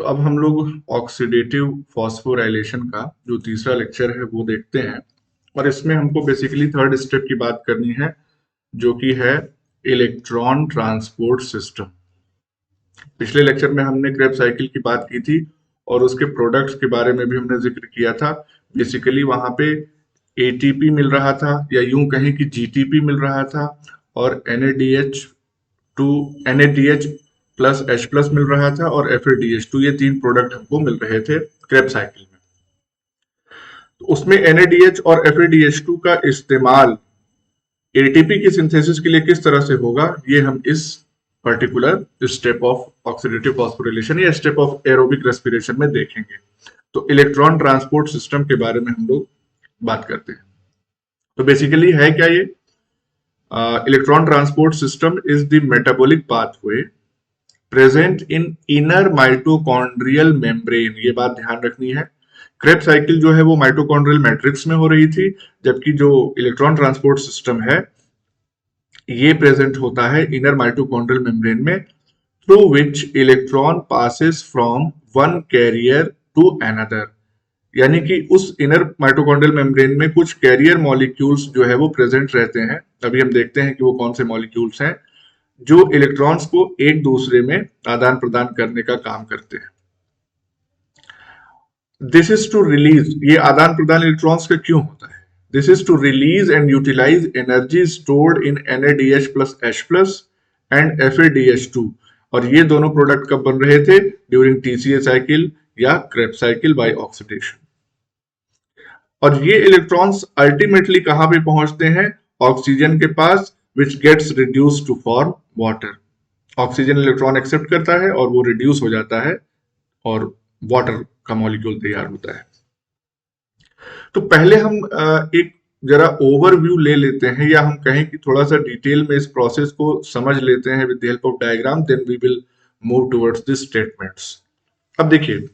तो अब हम लोग ऑक्सीडेटिव फॉस्फोराइलेशन का जो तीसरा लेक्चर है वो देखते हैं, और इसमें हमको बेसिकली थर्ड स्टेप की बात करनी है, जो कि है इलेक्ट्रॉन ट्रांसपोर्ट सिस्टम। पिछले लेक्चर में हमने क्रेब साइकिल की बात की थी और उसके प्रोडक्ट्स के बारे में भी हमने जिक्र किया था। बेसिकली वहां पे एटीपी मिल रहा था, या यूं कहें कि जीटीपी मिल रहा था, और NADH प्लस H प्लस मिल रहा था, और FADH2, ये तीन प्रोडक्ट हमको मिल रहे थे क्रेब साइकिल में। तो उसमें NADH और FADH2 का इस्तेमाल एटीपी की सिंथेसिस के लिए किस तरह से होगा, ये हम इस particular step of oxidative phosphorylation या स्टेप ऑफ एरोबिक रेस्पिरेशन में देखेंगे। तो इलेक्ट्रॉन ट्रांसपोर्ट सिस्टम के बारे में हम लोग बात करते हैं। तो बेसिकली है क्या ये? Electron transport system is the metabolic pathway present in inner mitochondrial membrane. ये बात ध्यान रखनी है। क्रेब साइकिल जो है वो माइटोकॉन्ड्रियल मैट्रिक्स में हो रही थी, जबकि जो इलेक्ट्रॉन ट्रांसपोर्ट सिस्टम है ये प्रेजेंट होता है इनर माइटोकॉन्ड्रियल मेम्ब्रेन में, through which electron passes from one carrier to another. यानी कि उस इनर माइटोकॉन्ड्रियल मेम्ब्रेन में कुछ कैरियर मॉलिक्यूल्स जो है वो प्रेजेंट रहते हैं। अभी हम देखते हैं कि वो कौन से मॉलिक्यूल्स हैं जो इलेक्ट्रॉन्स को एक दूसरे में आदान प्रदान करने का काम करते हैं। दिस इज टू रिलीज, ये आदान प्रदान इलेक्ट्रॉन्स का क्यों होता है? This is to release and utilize energy stored in NADH plus H plus and FADH2। और ये दोनों प्रोडक्ट कब बन रहे थे? ड्यूरिंग TCA साइकिल या क्रेब साइकिल बाय ऑक्सीडेशन। और ये इलेक्ट्रॉन्स अल्टीमेटली कहां पे पहुंचते हैं? ऑक्सीजन के पास, which gets reduced to form water। Oxygen electron accept करता है और वो रिड्यूस हो जाता है और वाटर का मॉलिक्यूल तैयार होता है। तो पहले हम एक जरा ओवरव्यू ले लेते हैं, या हम कहें कि थोड़ा सा डिटेल में इस प्रोसेस को समझ लेते हैं with the help of diagram, then we will move towards the statements. अब देखिए,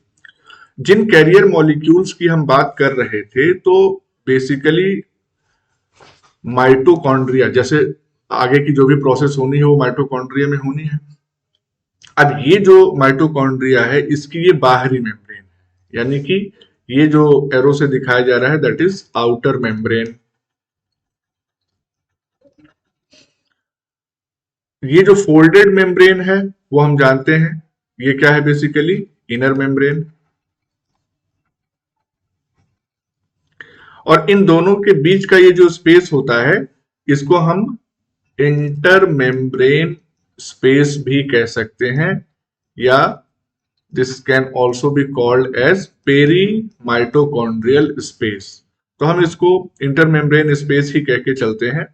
जिन कैरियर मॉलिक्यूल्स की हम बात कर रहे थे, तो बेसिकली माइटोकॉन्ड्रिया, जैसे आगे की जो भी प्रोसेस होनी है वो माइटोकॉन्ड्रिया में होनी है। अब ये जो माइटोकॉन्ड्रिया है इसकी ये बाहरी मेम्ब्रेन है, यानी कि ये जो एरो से दिखाया जा रहा है दैट इज आउटर मेम्ब्रेन। ये जो फोल्डेड मेम्ब्रेन है वो हम जानते हैं ये क्या है, बेसिकली इनर मेम्ब्रेन। और इन दोनों के बीच का ये जो स्पेस होता है इसको हम इंटर मेम्ब्रेन स्पेस भी कह सकते हैं, या this can also be called as peri mitochondrial space. तो हम इसको इंटर मेम्ब्रेन स्पेस ही कह के चलते हैं।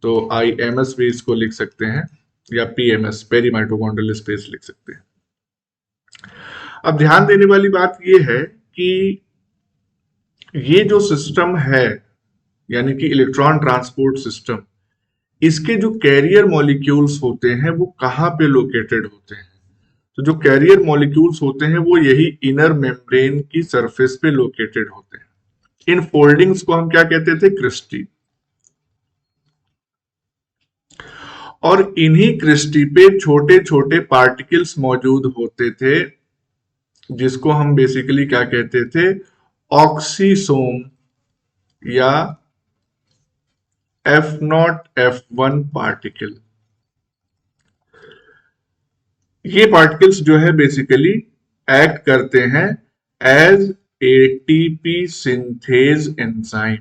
तो IMS भी इसको लिख सकते हैं, या PMS पेरी माइटोकॉन्ड्रियल स्पेस लिख सकते हैं। अब ध्यान देने वाली बात यह है कि ये जो सिस्टम है, यानी कि इलेक्ट्रॉन ट्रांसपोर्ट सिस्टम, इसके जो कैरियर मॉलिक्यूल्स होते हैं वो कहां पे लोकेटेड होते हैं? तो जो कैरियर मॉलिक्यूल्स होते हैं वो यही इनर मेम्ब्रेन की सरफेस पे लोकेटेड होते हैं। इन फोल्डिंग्स को हम क्या कहते थे? क्रिस्टी। और इन्हीं क्रिस्टी पे छोटे छोटे पार्टिकल्स मौजूद होते थे, जिसको हम बेसिकली क्या कहते थे? ऑक्सीसोम या F0 F1 पार्टिकल। ये पार्टिकल्स जो है बेसिकली एक्ट करते हैं एज ATP सिंथेज एंजाइम,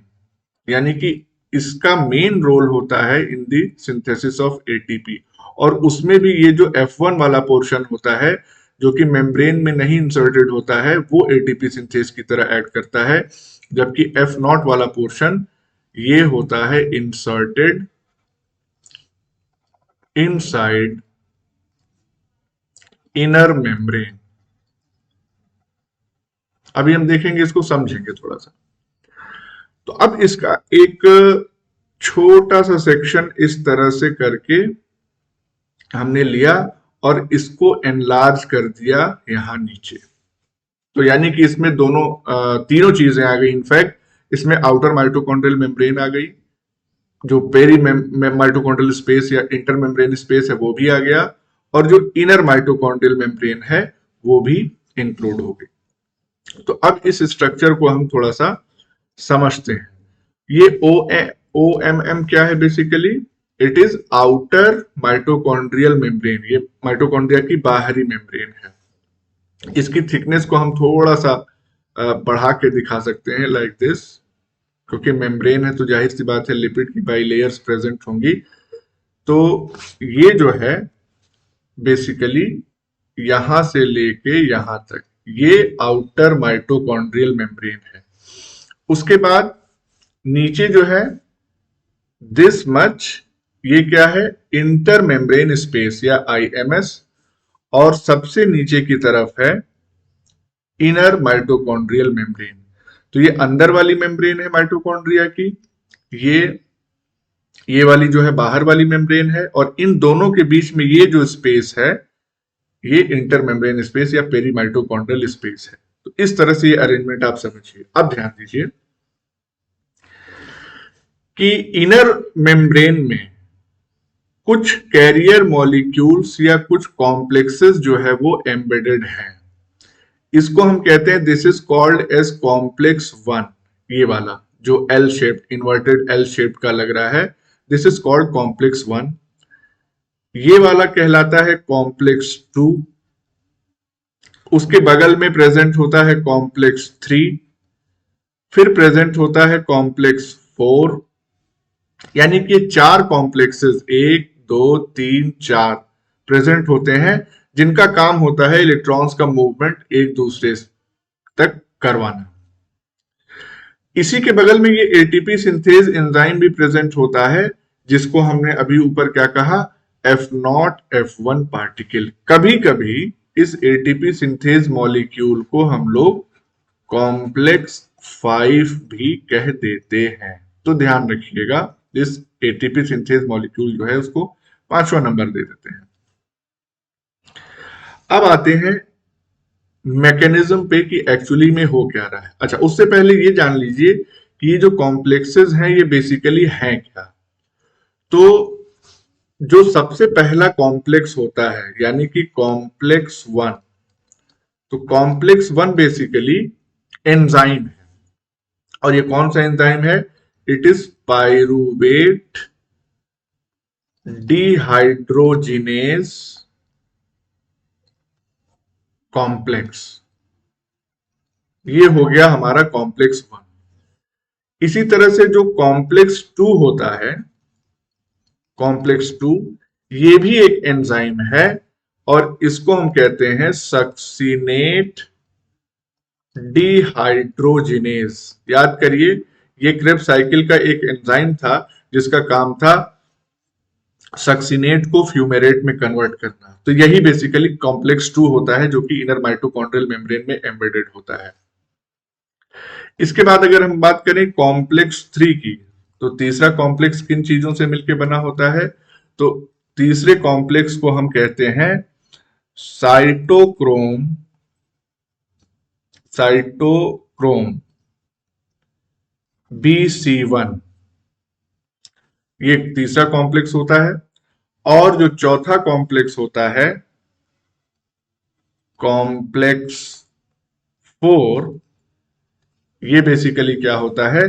यानी कि इसका मेन रोल होता है in the synthesis of ATP। और उसमें भी ये जो F1 वाला पोर्शन होता है जो कि मेम्ब्रेन में नहीं इंसर्टेड होता है, वो ATP सिंथेज की तरह एक्ट करता है, जबकि F0 वाला पोर्शन ये होता है इंसर्टेड इनसाइड इनर मेम्ब्रेन। अभी हम देखेंगे, इसको समझेंगे थोड़ा सा। तो अब इसका एक छोटा सा सेक्शन इस तरह से करके हमने लिया और इसको एनलार्ज कर दिया यहां नीचे। तो यानी कि इसमें दोनों तीनों चीजें आ गई। इनफैक्ट इसमें आउटर माइटोकॉन्ड्रियल मेम्ब्रेन आ गई, जो पेरी माइटोकॉन्ड्रियल स्पेस या इंटर मेम्ब्रेन स्पेस है वो भी आ गया, और जो इनर माइटोकॉन्ड्रियल मेम्ब्रेन है वो भी इंक्लूड होगी। तो अब इस स्ट्रक्चर को हम थोड़ा सा समझते हैं। ये ओ एम एम क्या है basically? It is outer mitochondrial membrane. ये माइटोकॉन्ड्रिया की बाहरी मेम्ब्रेन है। इसकी थिकनेस को हम थोड़ा सा बढ़ा के दिखा सकते हैं लाइक दिस, क्योंकि मेम्ब्रेन है तो जाहिर सी बात है लिपिड की बाइलेयर्स प्रेजेंट होंगी। तो ये जो है बेसिकली यहां से लेके यहां तक ये आउटर माइटोकॉन्ड्रियल मेम्ब्रेन है। उसके बाद नीचे जो है दिस मच, ये क्या है? इंटर मेम्ब्रेन स्पेस या आईएमएस। और सबसे नीचे की तरफ है इनर माइटोकॉन्ड्रियल मेम्ब्रेन। तो ये अंदर वाली मेम्ब्रेन है माइटोकॉन्ड्रिया की, ये वाली जो है बाहर वाली मेम्ब्रेन है, और इन दोनों के बीच में ये जो स्पेस है ये इंटर मेम्ब्रेन स्पेस या पेरी माइटोकॉन्ड्रियल स्पेस है। तो इस तरह से ये अरेंजमेंट आप समझिए। अब ध्यान दीजिए कि इनर मेम्ब्रेन में कुछ कैरियर मॉलिक्यूल्स या कुछ कॉम्प्लेक्सेस जो है वो एम्बेडेड हैं। इसको हम कहते हैं this is called as complex 1। ये वाला जो L shaped, inverted L shaped का लग रहा है, दिस इज कॉल्ड कॉम्प्लेक्स 1। ये वाला कहलाता है कॉम्प्लेक्स 2। उसके बगल में प्रेजेंट होता है कॉम्प्लेक्स 3, फिर प्रेजेंट होता है कॉम्प्लेक्स 4। यानी कि 4 कॉम्प्लेक्सेस, 1 2 3 4 प्रेजेंट होते हैं, जिनका काम होता है इलेक्ट्रॉन्स का मूवमेंट एक दूसरे तक करवाना। इसी के बगल में ये एटीपी सिंथेज एंजाइम भी प्रेजेंट होता है, जिसको हमने अभी ऊपर क्या कहा? F0 F1 particle. कभी कभी इस एटीपी सिंथेज मॉलिक्यूल को हम लोग कॉम्प्लेक्स 5 भी कह देते हैं। तो ध्यान रखिएगा, इस एटीपी सिंथेज मॉलिक्यूल जो है उसको 5वां नंबर दे देते हैं। अब आते हैं मैकेनिज्म पे कि एक्चुअली में हो क्या रहा है। अच्छा, उससे पहले ये जान लीजिए कि ये जो कॉम्प्लेक्सेस हैं ये बेसिकली हैं क्या। तो जो सबसे पहला कॉम्प्लेक्स होता है यानी कि कॉम्प्लेक्स 1, तो कॉम्प्लेक्स 1 बेसिकली एंजाइम है। और ये कौन सा एंजाइम है? It is pyruvate dehydrogenase complex. ये हो गया हमारा कॉम्प्लेक्स 1। इसी तरह से जो कॉम्प्लेक्स 2 होता है, कॉम्प्लेक्स 2 ये भी एक एंजाइम है, और इसको हम कहते हैं सक्सिनेट डिहाइड्रोजिनेज। याद करिए, ये क्रेब्स साइकिल का एक एंजाइम था जिसका काम था सक्सिनेट को फ्यूमेरेट में कन्वर्ट करना। तो यही बेसिकली कॉम्प्लेक्स 2 होता है, जो कि इनर माइटोकॉन्ड्रियल मेम्ब्रेन में एम्बेडेड होता है। इसके बाद अगर हम बात करें कॉम्प्लेक्स 3 की, तो तीसरा कॉम्प्लेक्स किन चीजों से मिलकर बना होता है? तो तीसरे कॉम्प्लेक्स को हम कहते हैं साइटोक्रोम, साइटोक्रोम BC1। ये तीसरा कॉम्प्लेक्स होता है। और जो चौथा कॉम्प्लेक्स होता है कॉम्प्लेक्स 4, ये बेसिकली क्या होता है?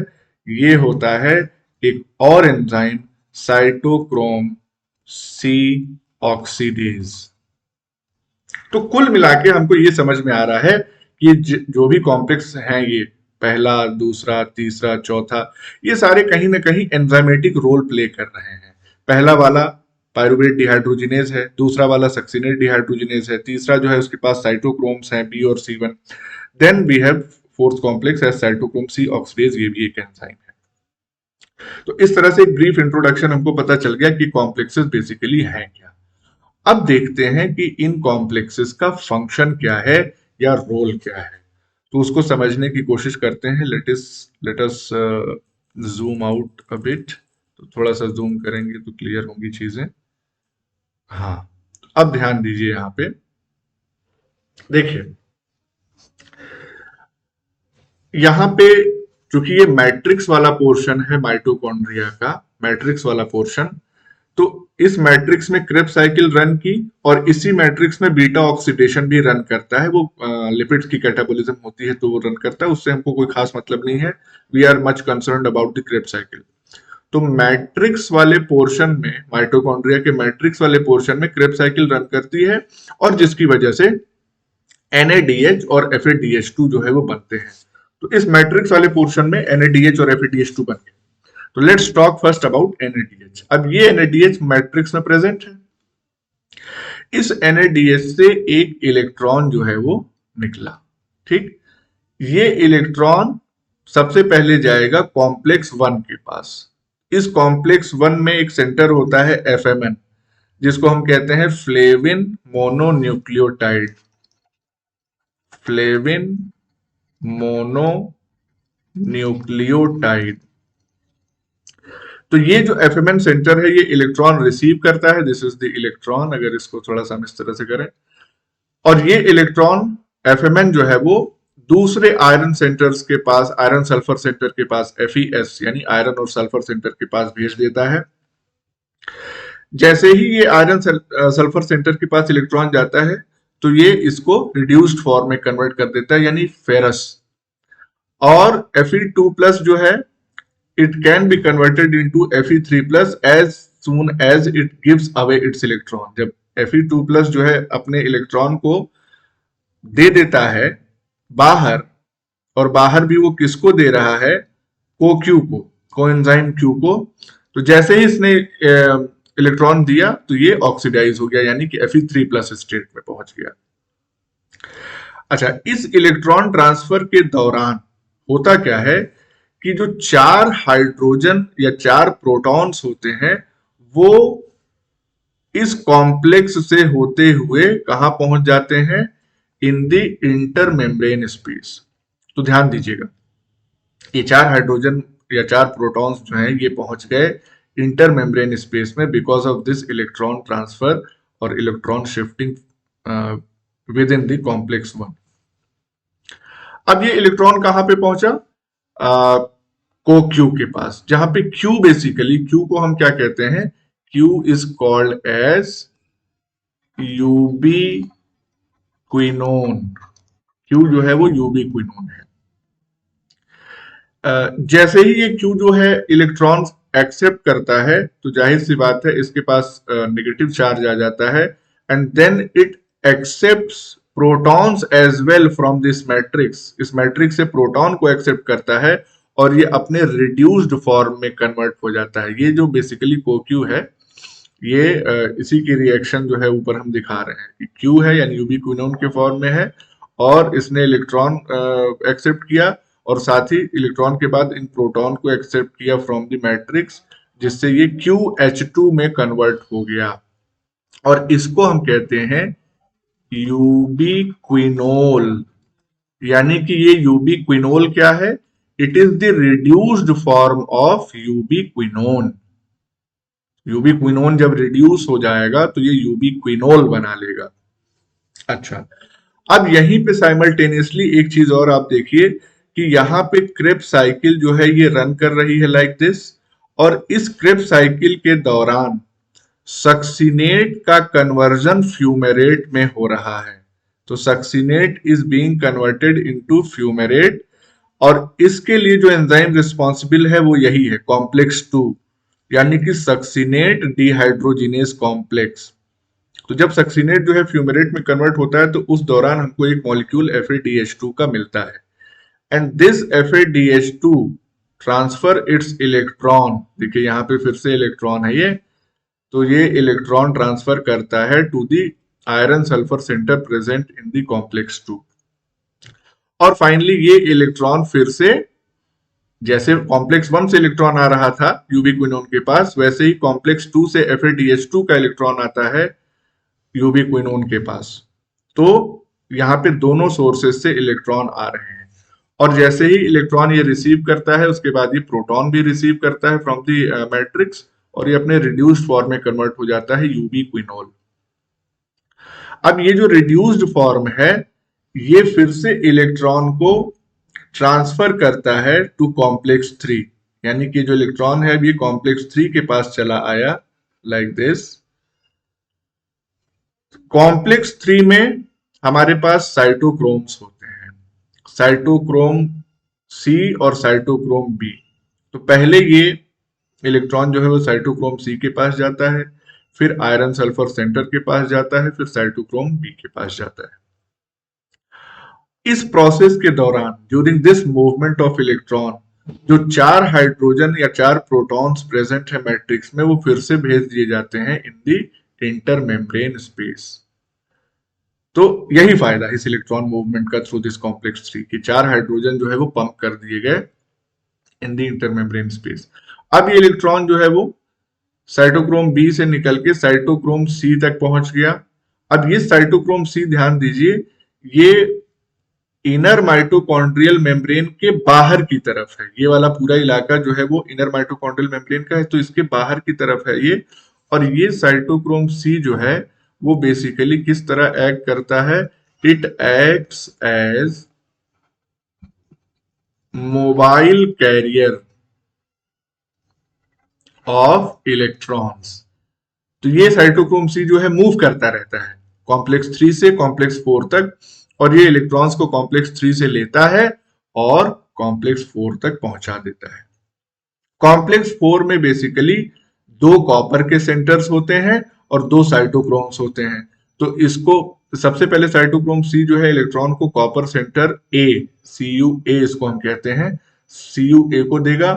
ये होता है एक और एंजाइम साइटोक्रोम C ऑक्सीडेज। तो कुल मिला के हमको ये समझ में आ रहा है कि जो भी कॉम्प्लेक्स हैं, ये पहला, दूसरा, तीसरा, चौथा, ये सारे कहीं ना कहीं एंजाइमेटिक रोल प्ले कर रहे हैं। पहला वाला पायरुवेट डिहाइड्रोजिनेज है, दूसरा वाला सक्सिनेट डिहाइड्रोजिनेज है, तीसरा जो है उसके पास साइटोक्रोम्स हैं B और C1। Then we have fourth complex है साइटोक्रोम C ऑक्सीडेज, ये भी एक एंजाइम है। तो इस तरह से एक ब्रीफ इंट्रोडक्शन हमको पता चल गया कि कॉम्प्लेक्सेस बेसिकली हैं क्या। अब देखते हैं कि इन कॉम्प्लेक्सेस का फंक्शन क्या है या रोल क्या है। तो उसको समझने की कोशिश करते हैं। Let us zoom out a bit. तो थोड़ा सा जूम करेंगे तो क्लियर होंगी चीजें। हाँ, अब ध्यान दीजिए यहां पे, देखिए यहां पे चूंकि ये मैट्रिक्स वाला पोर्शन है माइटोकॉन्ड्रिया का, मैट्रिक्स वाला पोर्शन, तो इस मैट्रिक्स में क्रेब्स साइकिल रन की और इसी मैट्रिक्स में बीटा ऑक्सीडेशन भी रन करता है। वो लिपिड्स की कैटाबोलिज्म होती है तो वो रन करता है, उससे हमको कोई खास मतलब नहीं है। We are much concerned about the Krebs cycle. तो मैट्रिक्स वाले पोर्शन में, माइटोकॉन्ड्रिया के मैट्रिक्स वाले पोर्शन में क्रेब्स साइकिल रन करती है और जिसकी वजह से NADH और FADH2 जो है वो बनते हैं। तो इस मैट्रिक्स वाले पोर्शन में NADH और FADH2 बन गए। तो let's talk first about NADH। अब ये NADH मैट्रिक्स में प्रेजेंट है। इस NADH से एक इलेक्ट्रॉन जो है वो निकला, ठीक। ये इलेक्ट्रॉन सबसे पहले जाएगा कॉम्प्लेक्स 1 के पास। इस कॉम्प्लेक्स 1 में एक सेंटर होता है FMN, जिसको हम कहते हैं फ्लेविन मोनोन्यूक्लियोटाइड। Flavin mononucleotide. तो ये जो FMN सेंटर है ये इलेक्ट्रॉन रिसीव करता है। दिस इज द इलेक्ट्रॉन, अगर इसको थोड़ा सा हम इस तरह से करें, और ये इलेक्ट्रॉन FMN जो है वो दूसरे आयरन सेंटर्स के पास, आयरन सल्फर सेंटर के पास, FeS यानी आयरन और सल्फर सेंटर के पास भेज देता है। जैसे ही ये आयरन सल्फर सेंटर के पास इलेक्ट्रॉन जाता है तो ये इसको रिड्यूस्ड फॉर्म में कन्वर्ट कर देता है, यानी फेरस। और Fe2+ जो है it can be converted into Fe3+ as soon as it gives away its electron। जब Fe2+ जो है अपने इलेक्ट्रॉन को दे देता है बाहर, और बाहर भी वो किसको दे रहा है, CoQ को, कोएंजाइम Q को। तो जैसे ही इसने इलेक्ट्रॉन दिया तो ये ऑक्सीडाइज हो गया, यानी कि Fe3+ स्टेट में पहुंच गया। अच्छा, इस इलेक्ट्रॉन ट्रांसफर के दौरान होता क्या है कि जो 4 हाइड्रोजन या 4 प्रोटॉन्स होते हैं वो इस कॉम्प्लेक्स से होते हुए कहां पहुंच जाते हैं, इन द इंटरमेम्ब्रेन स्पेस। तो ध्यान दीजिएगा, ये 4 हाइड्रोजन या 4 प्रोटॉन्स जो हैं ये पहुंच गए इंटरमेम्ब्रेन स्पेस में because of this electron transfer और electron shifting within the complex 1। अब ये इलेक्ट्रॉन कहां पे पहुंचा, CoQ के पास, जहां पे Q बेसिकली, Q को हम क्या कहते हैं, Q is called as ubiquinone. Q जो है वो यूबीक्विनोन है। जैसे ही ये Q जो है इलेक्ट्रॉन एक्सेप्ट करता है तो जाहिर सी बात है इसके पास नेगेटिव चार्ज आ जाता है, and then it accepts protons as well from this matrix. इस मैट्रिक्स से प्रोटॉन को एक्सेप्ट करता है और ये अपने रिड्यूस्ड फॉर्म में कन्वर्ट हो जाता है। ये जो बेसिकली CoQ है, ये इसी की रिएक्शन जो है ऊपर हम दिखा रहे हैं कि Q है यानी यूबीक्विनोन के फॉर्म में है, और इसने इलेक्ट्रॉन एक्सेप्ट किया और साथ ही इलेक्ट्रॉन के बाद इन प्रोटॉन को एक्सेप्ट किया फ्रॉम द मैट्रिक्स, जिससे ये QH2 में कन्वर्ट हो गया, और इसको हम कहते हैं यूबीक्विनोल। यानी कि ये यूबीक्विनोल क्या है, it is the reduced form of ubiquinone. Ubiquinone जब रिड्यूस हो जाएगा तो ये यूबीक्विनोल बना लेगा। अच्छा, अब यहीं पे साइमल्टेनियसली एक चीज और आप देखिए कि यहाँ पे क्रेब्स साइकिल जो है ये रन कर रही है लाइक दिस, और इस क्रेब्स साइकिल के दौरान सक्सिनेट का कन्वर्जन फ्यूमेरेट में हो रहा है। तो succinate is being converted into fumarate, और इसके लिए जो एंजाइम रिस्पॉन्सिबल है वो यही है, कॉम्प्लेक्स 2, यानी कि सक्सिनेट डिहाइड्रोजिनेज कॉम्प्लेक्स। तो जब सक्सिनेट जो है फ्यूमेरेट में कन्वर्ट होता है तो उस दौरान हमको एक मॉलिक्यूल FADH2 का मिलता है, and this FADH2 transfer it's electron. देखिए यहाँ पे फिर से इलेक्ट्रॉन है ये, तो ये इलेक्ट्रॉन ट्रांसफर करता है to the iron sulphur centre present in the complex 2, और फाइनली ये इलेक्ट्रॉन फिर से, जैसे कॉम्प्लेक्स 1 से इलेक्ट्रॉन आ रहा था यूबीक्विनोन के पास, वैसे ही कॉम्प्लेक्स 2 से FADH2 का इलेक्ट्रॉन आता है यूबीक्विनोन के पास। तो यहाँ पे दोनों सोर्सेस से इलेक्ट्रॉन आ रहे हैं, और जैसे ही इलेक्ट्रॉन ये रिसीव करता है उसके बाद ये प्रोटॉन भी रिसीव करता है फ्रॉम द मैट्रिक्स, और ये अपने रिड्यूस्ड फॉर्म में कन्वर्ट हो जाता है यूबीक्विनोल। अब ये जो रिड्यूस्ड फॉर्म है ये फिर से इलेक्ट्रॉन को ट्रांसफर करता है टू कॉम्प्लेक्स 3, यानी कि जो इलेक्ट्रॉन है ये कॉम्प्लेक्स 3 के पास चला आया, लाइक दिस। कॉम्प्लेक्स 3 में हमारे पास साइटोक्रोम्स होते हैं, साइटोक्रोम सी और साइटोक्रोम बी। तो पहले ये इलेक्ट्रॉन जो है वो साइटोक्रोम सी के पास जाता है, फिर आयरन सल्फर सेंटर के पास जाता है, फिर साइटोक्रोम बी के पास जाता है। इस प्रोसेस के दौरान during this movement of electron जो 4 हाइड्रोजन या 4 प्रोटॉन्स प्रेजेंट है मैट्रिक्स में, वो फिर से भेज दिए जाते हैं इन दी इंटरमेम्ब्रेन स्पेस। तो यही फायदा इस इलेक्ट्रॉन मूवमेंट का थ्रू दिस कॉम्प्लेक्स 3 कि 4 हाइड्रोजन जो है वो पंप कर दिए गए इन दी इंटरमेम्ब्रेन स्पेस। अब ये इलेक्ट्रॉन जो है वो साइटोक्रोम बी से निकल के साइटोक्रोम सी तक पहुंच गया। अब ये साइटोक्रोम सी, ध्यान दीजिए, ये इनर माइटोकॉन्ड्रियल मेम्ब्रेन के बाहर की तरफ है। ये वाला पूरा इलाका जो है वो इनर माइटोकॉन्ड्रियल मेम्ब्रेन का है, तो इसके बाहर की तरफ है ये। और ये साइटोक्रोम सी जो है वो बेसिकली किस तरह एक्ट करता है? It acts as mobile carrier of electrons. तो ये साइटोक्रोम सी जो है मूव करता रहता है कॉम्प्लेक्स 3 से कॉम्प्लेक्स 4 तक, और ये इलेक्ट्रॉन्स को कॉम्प्लेक्स 3 से लेता है और कॉम्प्लेक्स 4 तक पहुंचा देता है। कॉम्प्लेक्स 4 में बेसिकली 2 कॉपर के सेंटर्स होते हैं और 2 साइटोक्रोम्स होते हैं। तो इसको सबसे पहले साइटोक्रोम सी जो है इलेक्ट्रॉन को कॉपर सेंटर ए, CuA इसको हम कहते हैं, CuA को देगा।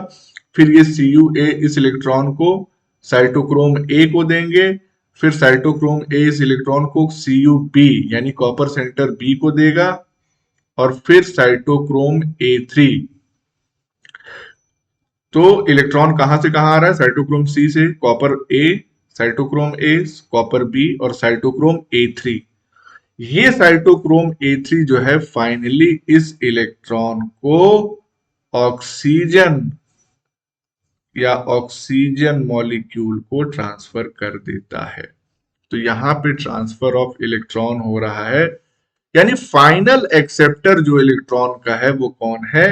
फिर ये CuA इस इलेक्ट्रॉन को साइटोक्रोम ए को देंगे, फिर साइटोक्रोम ए इस इलेक्ट्रॉन को CuB यानी कॉपर सेंटर बी को देगा, और फिर साइटोक्रोम A3। तो इलेक्ट्रॉन कहां से कहां आ रहा है? साइटोक्रोम सी से copper A, cytochrome A, copper B और साइटोक्रोम A3। ये साइटोक्रोम A3 जो है फाइनली इस इलेक्ट्रॉन को ऑक्सीजन या ऑक्सीजन मॉलिक्यूल को ट्रांसफर कर देता है। तो यहां पे ट्रांसफर ऑफ इलेक्ट्रॉन हो रहा है, यानी फाइनल एक्सेप्टर जो इलेक्ट्रॉन का है वो कौन है?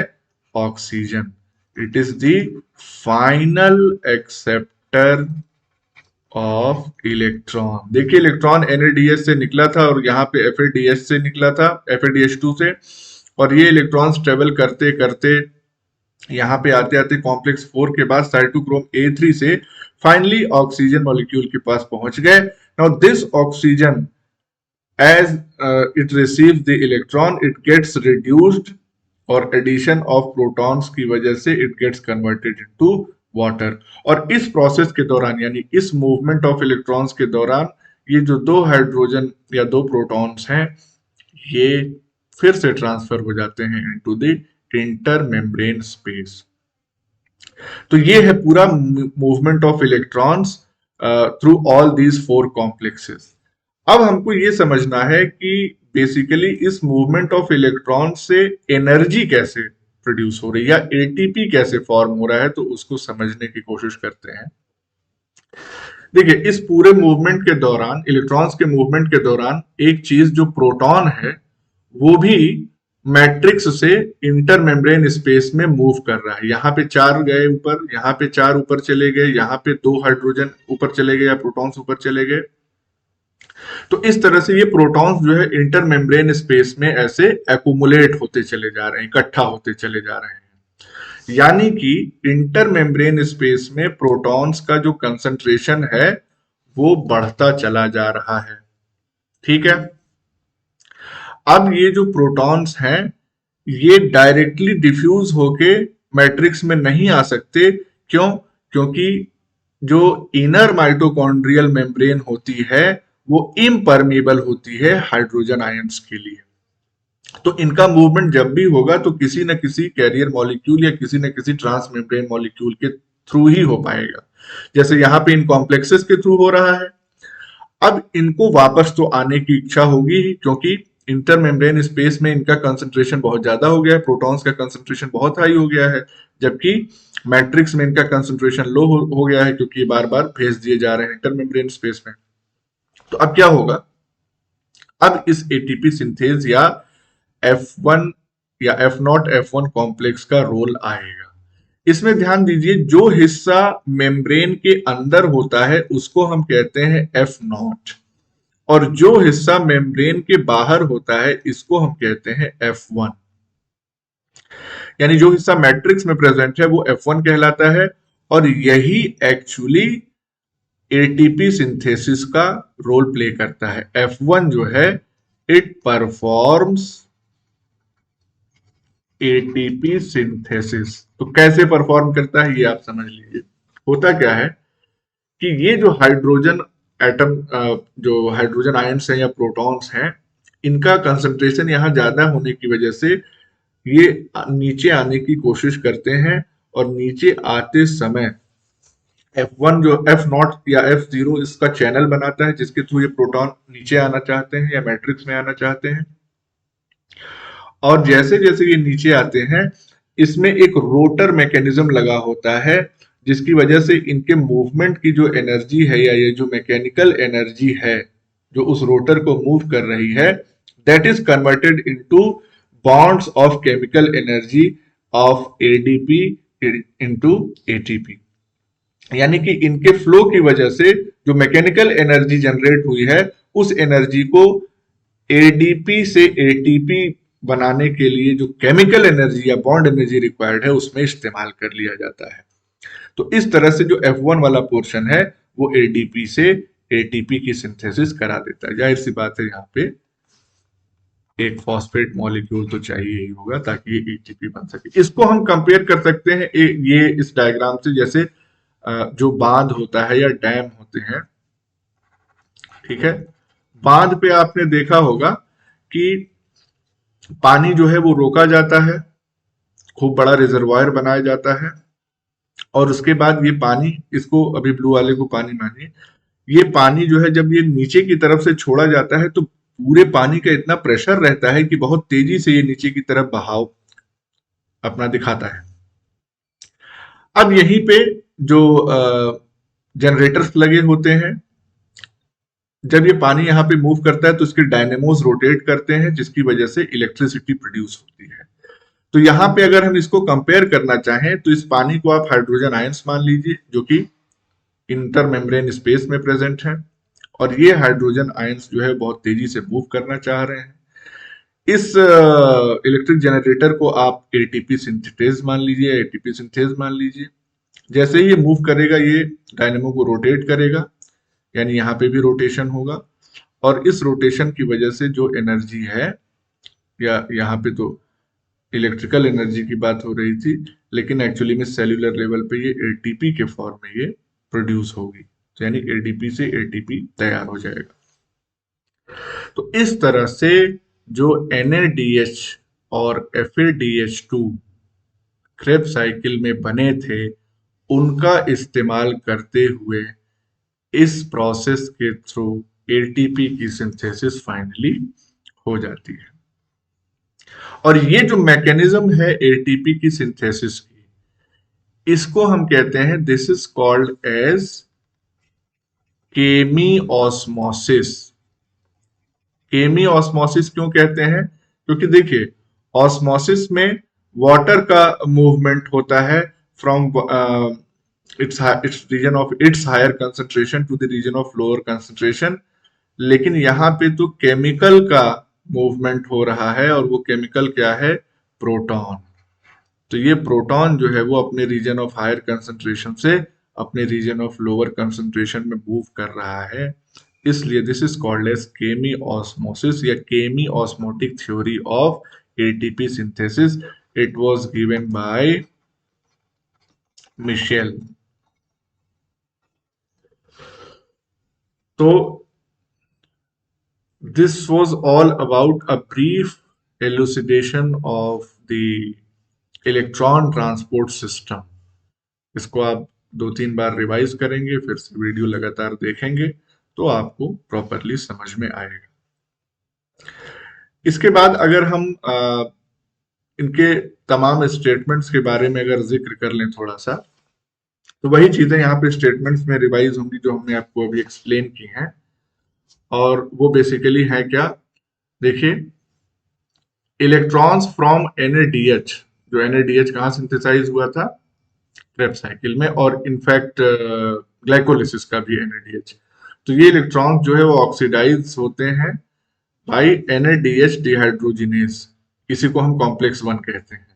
Oxygen. It is the final acceptor of electron. देखिए इलेक्ट्रॉन NADH से निकला था और यहाँ पे FADH से निकला था, FADH2 से, और ये इलेक्ट्रॉन्स ट्रेवल करते करते यहाँ पे आते आते कॉम्प्लेक्स 4 के बाद साइटोक्रोम A3 से फाइनली ऑक्सीजन मॉलिक्यूल के पास पहुंच गए। Now this oxygen as it receives the electron it gets reduced, और एडिशन ऑफ प्रोटॉन्स की वजह से it gets converted into water. और इस प्रोसेस के दौरान यानी इस मूवमेंट ऑफ इलेक्ट्रॉन्स के दौरान ये जो 2 हाइड्रोजन या 2 प्रोटॉन्स हैं ये फिर से ट्रांसफर हो जाते हैं into the inter membrane space. तो ये है पूरा movement of electrons through all these 4 complexes. अब हमको ये समझना है कि बेसिकली इस मूवमेंट ऑफ इलेक्ट्रॉन से एनर्जी कैसे प्रोड्यूस हो रही है या एटीपी कैसे फॉर्म हो रहा है, तो उसको समझने की कोशिश करते हैं। देखिए इस पूरे मूवमेंट के दौरान, इलेक्ट्रॉन्स के मूवमेंट के दौरान, एक चीज जो प्रोटॉन है वो भी मैट्रिक्स से इंटर मेम्ब्रेन स्पेस में मूव कर रहा है। यहाँ पे 4 गए ऊपर, यहाँ पे 4 ऊपर चले गए, यहाँ पे 2 हाइड्रोजन ऊपर चले गए या प्रोटॉन्स ऊपर चले गए। तो इस तरह से ये प्रोटॉन्स जो है इंटर मेम्ब्रेन स्पेस में ऐसे एक्यूमुलेट होते चले जा रहे हैं, इकट्ठा होते चले जा रहे हैं। यानी कि इंटर मेम्ब्रेन स्पेस में प्रोटॉन्स का जो कंसंट्रेशन है वो बढ़ता चला जा रहा है। ठीक है, अब ये जो प्रोटॉन्स हैं ये डायरेक्टली डिफ्यूज होके मैट्रिक्स में नहीं आ सकते। क्यों? क्योंकि जो इनर माइटोकॉन्ड्रियल मेम्ब्रेन होती है वो इम्परमेबल होती है हाइड्रोजन आयंस के लिए। तो इनका मूवमेंट जब भी होगा तो किसी न किसी कैरियर मॉलिक्यूल या किसी न किसी ट्रांस मेम्ब्रेन मॉलिक्यूल के थ्रू ही हो पाएगा। जैसे यहाँ पे इन कॉम्प्लेक्सेस के थ्रू हो रहा है। अब इनको वापस तो आने की इच्छा होगी ही, क्योंकि इंटर मेम्ब्रेन स्पेस में इनका कंसंट्रेशन बहुत ज्यादा हो गया है, प्रोटॉन्स का कंसंट्रेशन बहुत हाई हो गया है, जबकि मैट्रिक्स में इनका कंसंट्रेशन लो हो गया है क्योंकि ये बार बार भेज दिए जा रहे हैं इंटर मेम्ब्रेन स्पेस में। तो अब क्या होगा? अब इस एटीपी सिंथेज या F1 या F0 F1 कॉम्प्लेक्स का रोल आएगा। इसमें ध्यान दीजिए, जो हिस्सा मेम्ब्रेन के अंदर होता है उसको हम कहते हैं एफ नॉट, और जो हिस्सा मेम्ब्रेन के बाहर होता है इसको हम कहते हैं F1। यानी जो हिस्सा मैट्रिक्स में प्रेजेंट है वो F1 कहलाता है, और यही एक्चुअली एटीपी सिंथेसिस का रोल प्ले करता है। F1 जो है, इट परफॉर्म्स एटीपी सिंथेसिस। तो कैसे परफॉर्म करता है ये आप समझ लीजिए। होता क्या है कि ये जो हाइड्रोजन एटम, जो हाइड्रोजन आयंस हैं या प्रोटॉन्स हैं, इनका कंसंट्रेशन यहाँ ज्यादा होने की वजह से ये नीचे आने की कोशिश करते हैं, और नीचे आते समय F1 जो F0 या F0 इसका चैनल बनाता है, जिसके थ्रू ये प्रोटॉन नीचे आना चाहते हैं या मैट्रिक्स में आना चाहते हैं। और जैसे जैसे ये नीचे आते हैं, इसमें एक रोटर मैकेनिज्म लगा होता है, जिसकी वजह से इनके मूवमेंट की जो एनर्जी है, या ये जो मैकेनिकल एनर्जी है जो उस रोटर को मूव कर रही है, that is converted into bonds of chemical energy of ADP into ATP. यानी कि इनके फ्लो की वजह से जो मैकेनिकल एनर्जी जनरेट हुई है, उस एनर्जी को एडीपी से एटीपी बनाने के लिए जो केमिकल एनर्जी या बॉन्ड एनर्जी रिक्वायर्ड है उसमें इस्तेमाल कर लिया जाता है। तो इस तरह से जो F1 वाला पोर्शन है वो एडीपी से एटीपी की सिंथेसिस करा देता है। जाहिर सी बात है, यहाँ पे एक फॉस्फेट मॉलिक्यूल तो चाहिए ही होगा ताकि ये एटीपी बन सके। इसको हम कंपेयर कर सकते हैं ये इस डायग्राम से, जैसे जो बांध होता है या डैम होते हैं, ठीक है। बांध पे आपने देखा होगा कि पानी जो है वो रोका जाता है, खूब बड़ा रिजर्वायर बनाया जाता है, और उसके बाद ये पानी, इसको अभी ब्लू वाले को पानी मानिए, ये पानी जो है जब ये नीचे की तरफ से छोड़ा जाता है तो पूरे पानी का इतना प्रेशर रहता है कि बहुत तेजी से ये नीचे की तरफ बहाव अपना दिखाता है। अब यहीं पे जो जनरेटर्स लगे होते हैं, जब ये पानी यहाँ पे मूव करता है तो इसके डायनेमोस रोटेट करते हैं, जिसकी वजह से इलेक्ट्रिसिटी प्रोड्यूस होती है। तो यहाँ पे अगर हम इसको कंपेयर करना चाहें तो इस पानी को आप हाइड्रोजन आयंस मान लीजिए, जो कि इंटर मेम्ब्रेन स्पेस में प्रेजेंट है, और ये हाइड्रोजन आयंस जो है बहुत तेजी से मूव करना चाह रहे हैं। इस इलेक्ट्रिक जनरेटर को आप एटीपी सिंथेज मान लीजिए, एटीपी सिंथेज मान लीजिए। जैसे ही ये मूव करेगा, ये डायनेमो को रोटेट करेगा, यानी यहाँ पे भी रोटेशन होगा, और इस रोटेशन की वजह से जो एनर्जी है, या यहाँ पे तो इलेक्ट्रिकल एनर्जी की बात हो रही थी, लेकिन एक्चुअली में सेल्यूलर लेवल पे ये एटीपी के फॉर्म में ये प्रोड्यूस होगी, यानी एडीपी से एटीपी तैयार हो जाएगा। तो इस तरह से जो NADH और FADH2 क्रेब्स साइकिल में बने थे, उनका इस्तेमाल करते हुए इस प्रोसेस के थ्रू एटीपी की सिंथेसिस फाइनली हो जाती है। और ये जो मैकेनिज्म है एटीपी की सिंथेसिस की, इसको हम कहते हैं, this is called as chemiosmosis. Chemiosmosis क्यों कहते हैं? क्योंकि देखिए, ऑस्मोसिस में वाटर का मूवमेंट होता है from its region of its higher concentration to the region of lower concentration, लेकिन यहाँ पे तो केमिकल का मूवमेंट हो रहा है, और वो केमिकल क्या है? प्रोटॉन। तो ये प्रोटॉन जो है वो अपने रीजन ऑफ हायर कंसंट्रेशन से अपने रीजन ऑफ लोअर कंसंट्रेशन में मूव कर रहा है, इसलिए this is called as chemiosmosis या chemiosmotic theory of ATP synthesis. It was given by Mitchell. तो this was all about a brief elucidation of the electron transport system. इसको आप 2-3 बार revise करेंगे, फिर से वीडियो लगातार देखेंगे तो आपको प्रॉपरली समझ में आएगा। इसके बाद अगर हम इनके तमाम स्टेटमेंट्स के बारे में अगर जिक्र कर लें थोड़ा सा, तो वही चीजें यहाँ पे स्टेटमेंट्स में रिवाइज होंगी जो हमने आपको अभी एक्सप्लेन की हैं, और वो बेसिकली है क्या? देखिए, इलेक्ट्रॉन्स फ्रॉम NADH, जो NADH कहाँ सिंथेसाइज हुआ था? क्रेब्स साइकिल में, और इनफैक्ट ग्लाइकोलिसिस का भी एनएडीएच। तो ये इलेक्ट्रॉन जो है वो ऑक्सीडाइज होते हैं बाई एनएडीएच डिहाइड्रोजिनेज, इसी को हम कॉम्प्लेक्स 1 कहते हैं।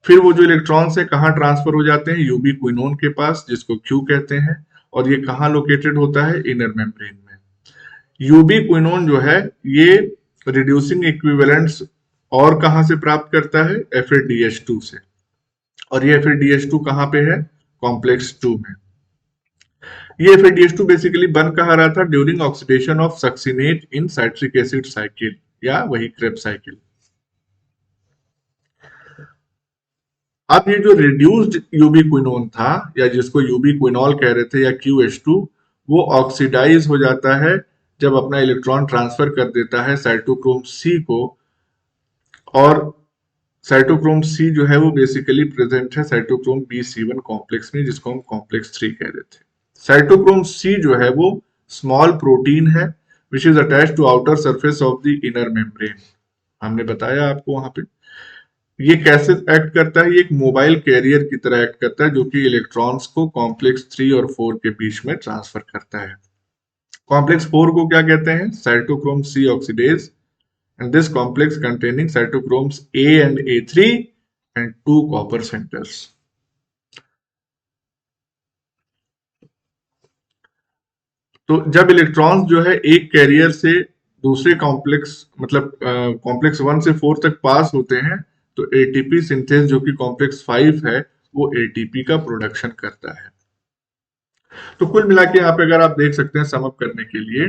फिर वो जो इलेक्ट्रॉन्स है कहाँ ट्रांसफर हो जाते हैं, यूबी क्विनोन के पास, जिसको क्यू कहते हैं, और ये कहाँ लोकेटेड होता है, इनर मेम्ब्रेन में। यूबी क्विनोन जो है ये रिड्यूसिंग इक्विवेलेंट्स और कहां से प्राप्त करता है, FADH2 से, और ये FADH2 कहां पे है, कॉम्प्लेक्स 2 में। ये FADH2 बेसिकली बन कहा रहा था, during oxidation of succinate in citric acid cycle, या वही क्रेब्स साइकिल। अब ये जो रिड्यूस्ड यूबी क्विनोन था, या जिसको यूबी क्विनॉल कह रहे थे, या QH2, वो ऑक्सीडाइज हो जाता है जब अपना इलेक्ट्रॉन ट्रांसफर कर देता है साइटोक्रोम C को, और साइटोक्रोम C जो है वो बेसिकली प्रेजेंट है साइटोक्रोम BC1 कॉम्प्लेक्स में, जिसको हम कॉम्प्लेक्स 3 कह रहे थे। साइटोक्रोम C जो है वो स्मॉल प्रोटीन है which is attached to outer surface of the inner membrane. हमने बताया आपको वहां पे ये कैसे एक्ट करता है, ये एक मोबाइल कैरियर की तरह एक्ट करता है, जो कि इलेक्ट्रॉन्स को कॉम्प्लेक्स 3 और 4 के बीच में ट्रांसफर करता है। कॉम्प्लेक्स 4 को क्या कहते हैं, cytochrome C oxidase, and this complex containing cytochromes A and A3 and 2 copper centers. तो जब इलेक्ट्रॉन्स जो है एक कैरियर से दूसरे कॉम्प्लेक्स, मतलब कॉम्प्लेक्स 1 से 4 तक पास होते हैं, तो एटीपी सिंथेस जो कि कॉम्प्लेक्स 5 है वो एटीपी का प्रोडक्शन करता है। तो कुल मिला के यहाँ पे अगर आप देख सकते हैं सम अप करने के लिए,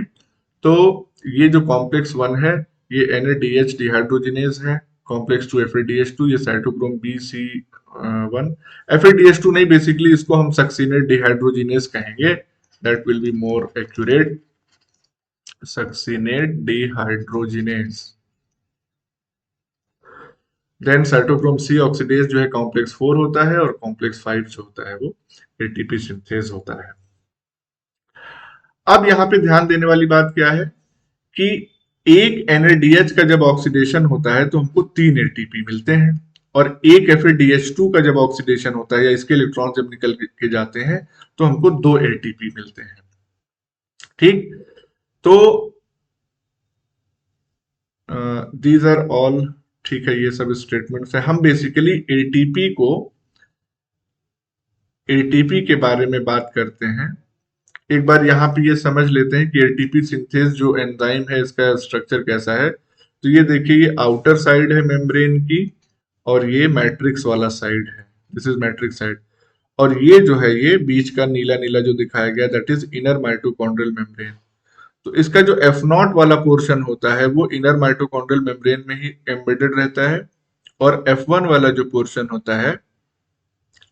तो ये जो कॉम्प्लेक्स 1 है ये NADH डिहाइड्रोजिनेज है, कॉम्प्लेक्स 2 FADH2 ये साइटोक्रोम BC1, FADH2 नहीं, बेसिकली इसको हम सक्सिनेट डिहाइड्रोजिनेज कहेंगे, that will be more accurate, succinate dehydrogenase. Then cytochrome C oxidase जो है कॉम्प्लेक्स 4 होता है, और कॉम्प्लेक्स 5 जो होता है वो एटीपी सिंथेज होता है। अब यहाँ पे ध्यान देने वाली बात क्या है कि एक NADH का जब ऑक्सीडेशन होता है तो हमको 3 एटीपी मिलते हैं, और एक FADH2 का जब ऑक्सीडेशन होता है या इसके इलेक्ट्रॉन जब निकल के जाते हैं तो हमको 2 एटीपी मिलते हैं। ठीक, तो दीज आर ऑल, ठीक है, ये सब स्टेटमेंट्स है। हम बेसिकली एटीपी के बारे में बात करते हैं। एक बार यहाँ पे ये समझ लेते हैं कि एटीपी सिंथेस जो एंजाइम है इसका स्ट्रक्चर कैसा है। तो ये देखिए, ये आउटर साइड है मेम्ब्रेन की, और ये मैट्रिक्स वाला साइड है, दिस इज मैट्रिक्स साइड, और ये जो है ये बीच का नीला नीला जो दिखाया गया that is inner mitochondrial membrane. तो इसका जो F0 वाला पोर्शन होता है वो इनर माइटोकॉन्ड्रियल मेम्ब्रेन में ही एम्बेडेड रहता है, और F1 वाला जो पोर्शन होता है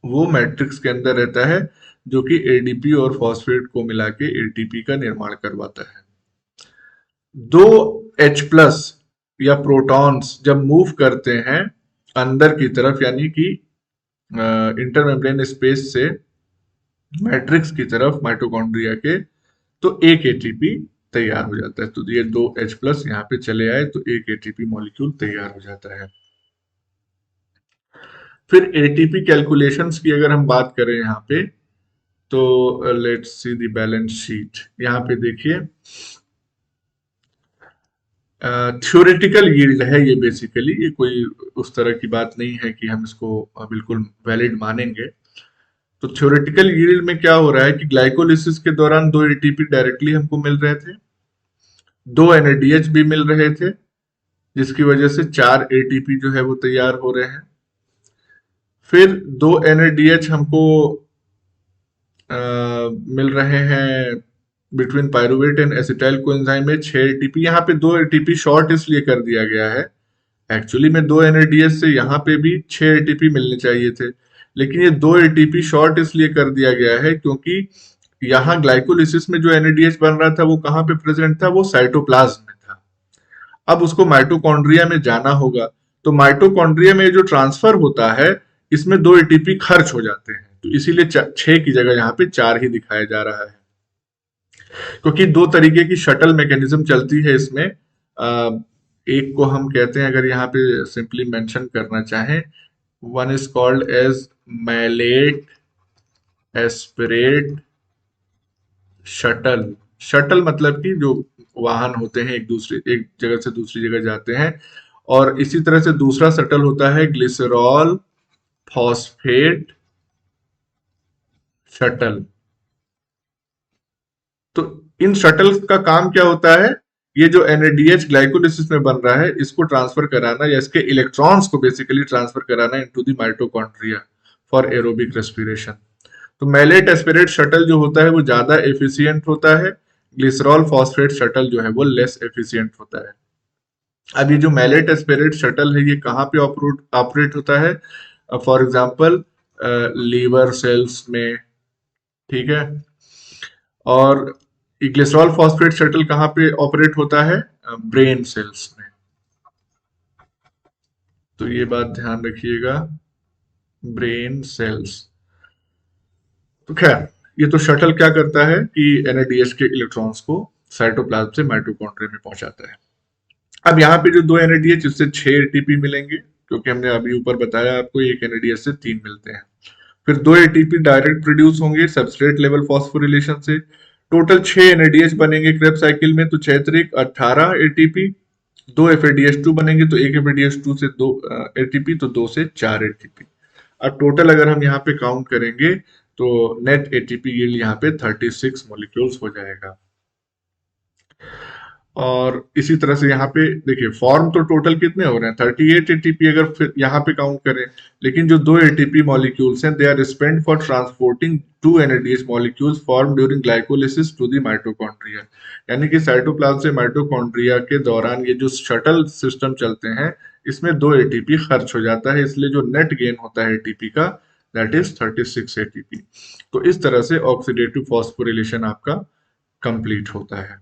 वो मैट्रिक्स के अंदर रहता है, जो कि एडीपी और फॉस्फेट को मिला के एटीपी का निर्माण करवाता है। दो H+ या प्रोटॉन्स जब मूव करते हैं अंदर की तरफ, यानी कि इंटरमेम्ब्रेन स्पेस से मैट्रिक्स की तरफ माइटोकॉन्ड्रिया के, तो एक एटीपी तैयार हो जाता है। तो ये दो H+ यहाँ पे चले आए तो एक एटीपी मॉलिक्यूल तैयार हो जाता है। फिर एटीपी कैलकुलेशंस की अगर हम बात करें यहाँ पे, तो let's see the balance sheet. यहाँ पे देखिए, थ्योरेटिकल यील्ड है ये, बेसिकली ये कोई उस तरह की बात नहीं है कि हम इसको बिल्कुल वैलिड मानेंगे। तो थ्योरेटिकल यील्ड में क्या हो रहा है कि ग्लाइकोलिसिस के दौरान 2 एटीपी डायरेक्टली हमको मिल रहे थे, 2 NADH भी मिल रहे थे, जिसकी वजह से 4 एटीपी जो है वो तैयार हो रहे हैं। फिर 2 NADH हमको मिल रहे हैं between pyruvate and acetyl coenzyme में 6 एटीपी। यहाँ पे 2 एटीपी शॉर्ट इसलिए कर दिया गया है, एक्चुअली में 2 NADH से यहाँ पे भी 6 एटीपी मिलने चाहिए थे, लेकिन ये 2 एटीपी शॉर्ट इसलिए कर दिया गया है क्योंकि यहाँ ग्लाइकोलिसिस में जो NADH बन रहा था वो कहाँ पे प्रेजेंट था, वो साइटोप्लाज्म में था। अब उसको माइटोकॉन्ड्रिया में जाना होगा, तो माइटोकॉन्ड्रिया में जो ट्रांसफर होता है इसमें 2 एटीपी खर्च हो जाते हैं, तो इसीलिए 6 की जगह यहाँ पे 4 ही दिखाया जा रहा है। क्योंकि दो तरीके की शटल मैकेनिज्म चलती है इसमें, एक को हम कहते हैं, अगर यहाँ पे सिंपली मेंशन करना चाहें, one is called as malate aspirate shuttle. Shuttle मतलब कि जो वाहन होते हैं एक जगह से दूसरी जगह जाते हैं। और इसी तरह से दूसरा शटल होता है ग्लिसरॉल फॉस्फेट शटल। तो इन शटल्स का काम क्या होता है? ये जो NADH ग्लाइकोलिसिस में बन रहा है इसको ट्रांसफर कराना या इसके इलेक्ट्रॉन्स को बेसिकली ट्रांसफर कराना into the mitochondria for aerobic respiration. तो मैलेट एस्पिरेट शटल जो होता है वो ज्यादा एफिशिएंट होता है। ग्लिसरॉल फॉस्फेट शटल जो है वो लेस एफिशिएंट होता है। अब ये जो मैलेट एस्पिरेट शटल है ये कहाँ पे ऑपरेट होता है? फॉर एग्जांपल लीवर सेल्स में, ठीक है। और ग्लिसरॉल फॉस्फेट शटल कहाँ पे ऑपरेट होता है? ब्रेन सेल्स में। तो ये बात ध्यान रखिएगा, ब्रेन सेल्स। तो खैर, ये तो शटल क्या करता है कि NADH के इलेक्ट्रॉन्स को साइटोप्लाज्म से माइटोकॉन्ड्रिया में पहुंचाता है। अब यहाँ पे जो दो NADH इससे 6 ATP मिलेंगे, क्योंकि हमने अभी ऊपर बताया आपको एक NADH से 3 मिलते हैं। फिर 2 ATP डायरेक्ट प्रोड्यूस होंगे सबस्ट्रेट लेवल फॉस्फोरिलेशन से। टोटल 6 NADH बनेंगे क्रेब साइकिल में, तो 6 त्रिक 18 ATP। 2 FADH2 बनेंगे, तो एक FADH2 से 2 ATP, तो 2 से 4 ATP। अब टोटल अगर हम यहाँ पे काउंट करेंगे तो नेट ATP यील्ड यहाँ पे 36 मॉलिक्यूल्स हो जाएगा। और इसी तरह से यहाँ पे देखिए फॉर्म तो टोटल कितने हो रहे हैं? 38 ATP अगर फिर यहाँ पे काउंट करें। लेकिन जो 2 ATP मॉलिक्यूल्स हैं they are spent for transporting 2 NADH molecules form during glycolysis to the mitochondria. यानी कि साइटोप्लाज्म से माइटोकॉन्ड्रिया के दौरान ये जो शटल सिस्टम चलते हैं इसमें 2 ATP खर्च हो जाता है, इसलिए जो नेट गेन होता है ATP का दैट इज 36 ATP। तो इस तरह से ऑक्सीडेटिव फॉस्फोरिलेशन आपका कंप्लीट होता है।